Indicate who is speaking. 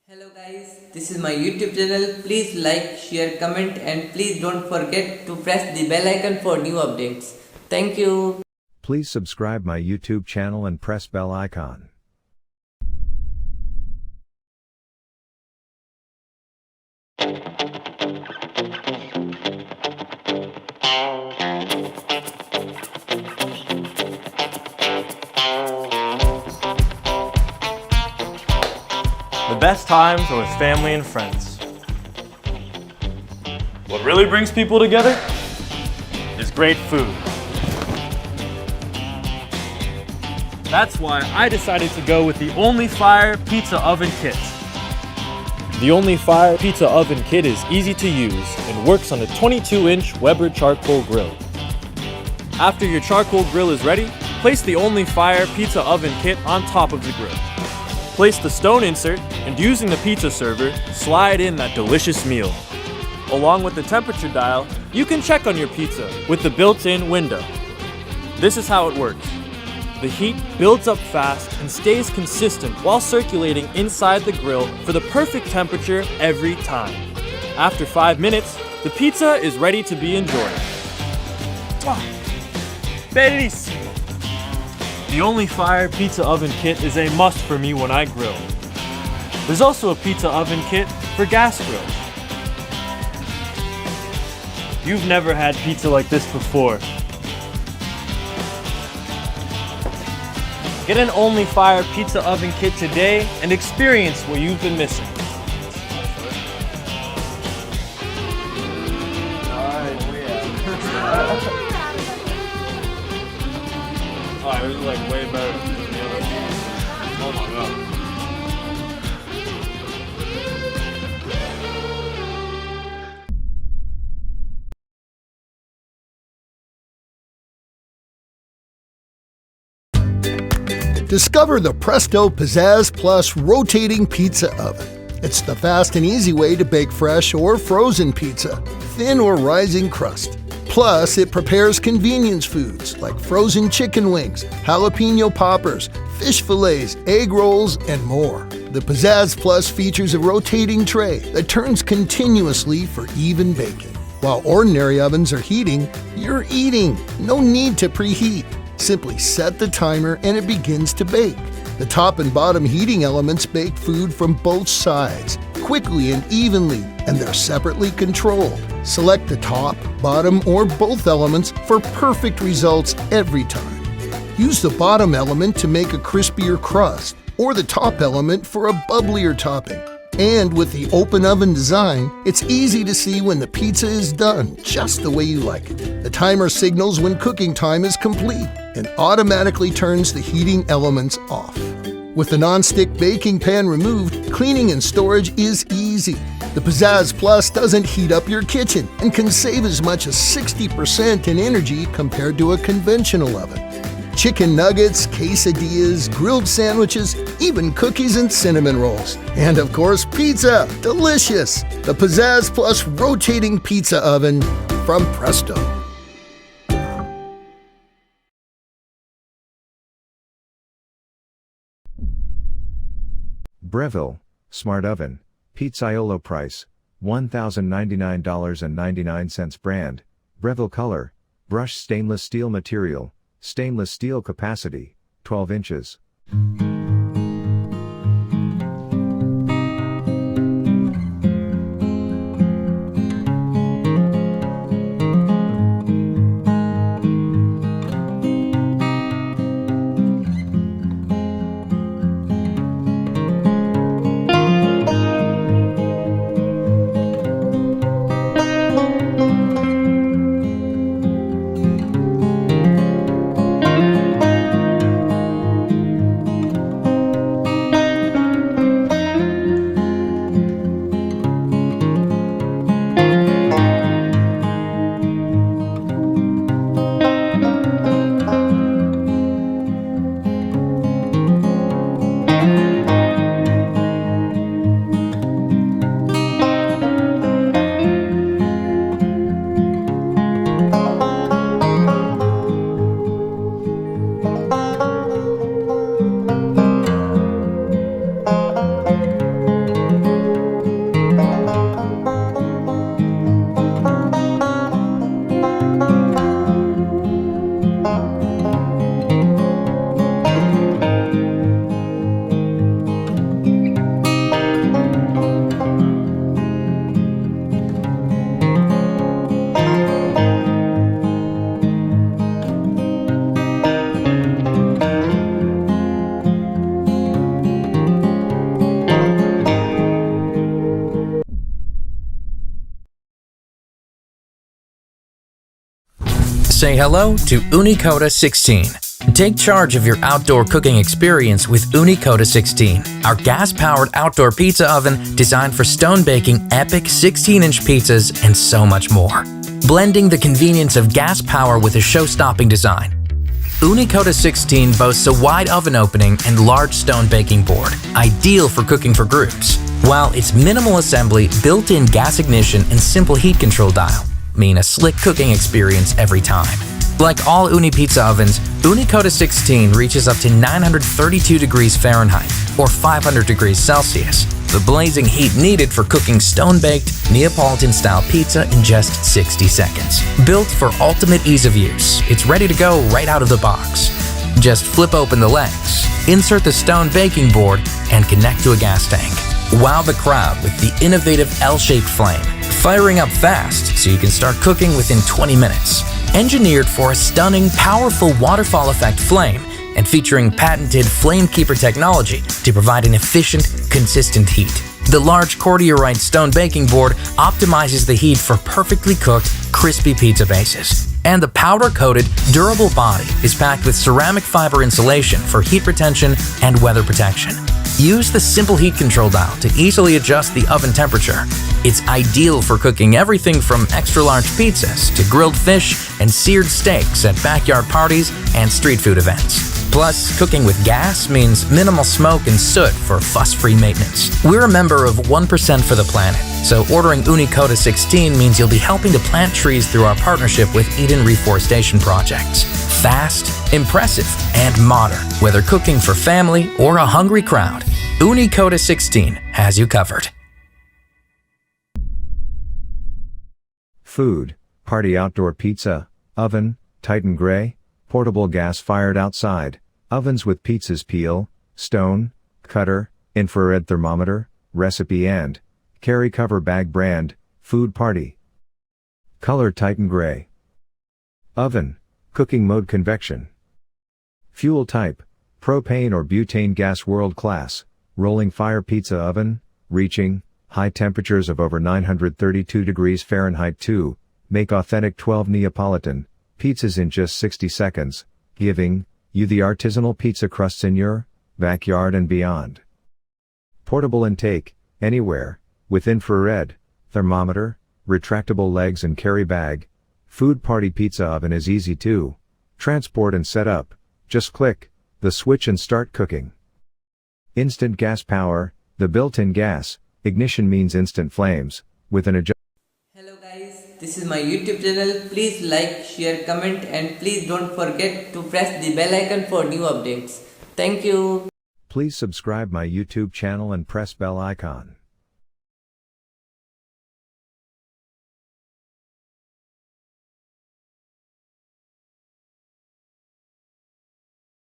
Speaker 1: Hello guys, this is my YouTube channel. Please like, share, comment and please don't forget to press the bell icon for new updates. Thank you.
Speaker 2: Please subscribe my YouTube channel and press bell icon.
Speaker 3: The best times are with family and friends. What really brings people together is great food. That's why I decided to go with the Only Fire Pizza Oven Kit. The Only Fire Pizza Oven Kit is easy to use and works on a 22-inch Weber charcoal grill. After your charcoal grill is ready, place the Only Fire Pizza Oven Kit on top of the grill. Place the stone insert and using the pizza server, slide in that delicious meal. Along with the temperature dial, you can check on your pizza with the built-in window. This is how it works. The heat builds up fast and stays consistent while circulating inside the grill for the perfect temperature every time. After 5 minutes, the pizza is ready to be enjoyed. Bellissimo! The Only Fire Pizza Oven Kit is a must for me when I grill. There's also a pizza oven kit for gas grills. You've never had pizza like this before. Get an Only Fire Pizza Oven Kit today and experience what you've been missing. Oh, this is like way better than the other. Oh my god.
Speaker 4: Discover the Presto Pizazz Plus rotating pizza oven. It's the fast and easy way to bake fresh or frozen pizza, thin or rising crust. Plus, it prepares convenience foods like frozen chicken wings, jalapeno poppers, fish fillets, egg rolls, and more. The Pizzazz Plus features a rotating tray that turns continuously for even baking. While ordinary ovens are heating, you're eating. No need to preheat. Simply set the timer and it begins to bake. The top and bottom heating elements bake food from both sides, quickly and evenly, and they're separately controlled. Select the top, bottom, or both elements for perfect results every time. Use the bottom element to make a crispier crust, or the top element for a bubblier topping. And with the open oven design, it's easy to see when the pizza is done just the way you like it. The timer signals when cooking time is complete and automatically turns the heating elements off. With the non-stick baking pan removed, cleaning and storage is easy. The Pizzazz Plus doesn't heat up your kitchen and can save as much as 60% in energy compared to a conventional oven. Chicken nuggets, quesadillas, grilled sandwiches, even cookies and cinnamon rolls. And of course, pizza! Delicious! The Pizzazz Plus rotating pizza oven from Presto.
Speaker 2: Breville, Smart Oven, Pizzaiolo price, $1,099.99 brand, Breville color, brushed stainless steel material, stainless steel capacity, 12 inches.
Speaker 5: say hello to Unicoda 16. Take charge of your outdoor cooking experience with Unicoda 16, our gas-powered outdoor pizza oven designed for stone baking epic 16-inch pizzas and so much more. Blending the convenience of gas power with a show-stopping design. Unicoda 16 boasts a wide oven opening and large stone baking board, ideal for cooking for groups, while its minimal assembly, built-in gas ignition, and simple heat control dial mean a slick cooking experience every time. Like all Ooni pizza ovens, Unicoda 16 reaches up to 932 degrees Fahrenheit or 500 degrees Celsius, the blazing heat needed for cooking stone-baked, Neapolitan-style pizza in just 60 seconds. Built for ultimate ease of use, it's ready to go right out of the box. Just flip open the legs, insert the stone baking board, and connect to a gas tank. Wow the crowd with the innovative L-shaped flame, firing up fast so you can start cooking within 20 minutes. Engineered for a stunning, powerful waterfall effect flame and featuring patented flame keeper technology to provide an efficient, consistent heat. The large cordierite stone baking board optimizes the heat for perfectly cooked, crispy pizza bases. And the powder-coated, durable body is packed with ceramic fiber insulation for heat retention and weather protection. Use the simple heat control dial to easily adjust the oven temperature. It's ideal for cooking everything from extra-large pizzas to grilled fish and seared steaks at backyard parties and street food events. Plus, cooking with gas means minimal smoke and soot for fuss-free maintenance. We're a member of 1% for the Planet, so ordering Unicoda 16 means you'll be helping to plant trees through our partnership with Eden Reforestation Projects. Fast, impressive, and modern. Whether cooking for family or a hungry crowd, Unicoda 16 has you covered.
Speaker 2: Food, party outdoor pizza, oven, Titan Gray, portable gas-fired outside, ovens with pizzas peel, stone, cutter, infrared thermometer, recipe and carry cover bag brand, food party. Color Titan Gray. Oven, cooking mode convection. Fuel type, propane or butane gas world class, rolling fire pizza oven, reaching high temperatures of over 932 degrees Fahrenheit to make authentic 12 Neapolitan pizzas in just 60 seconds, giving you the artisanal pizza crusts in your backyard and beyond. Portable intake, anywhere, with infrared thermometer, retractable legs and carry bag. Food party pizza oven is easy to transport and set up. Just click the switch and start cooking. Instant gas power, the built-in gas ignition means instant flames with an adjust.
Speaker 1: Hello guys, this is my YouTube channel. Please like, share, comment and please don't forget to press the bell icon for new updates. Thank you.
Speaker 2: Please subscribe my YouTube channel and press bell icon.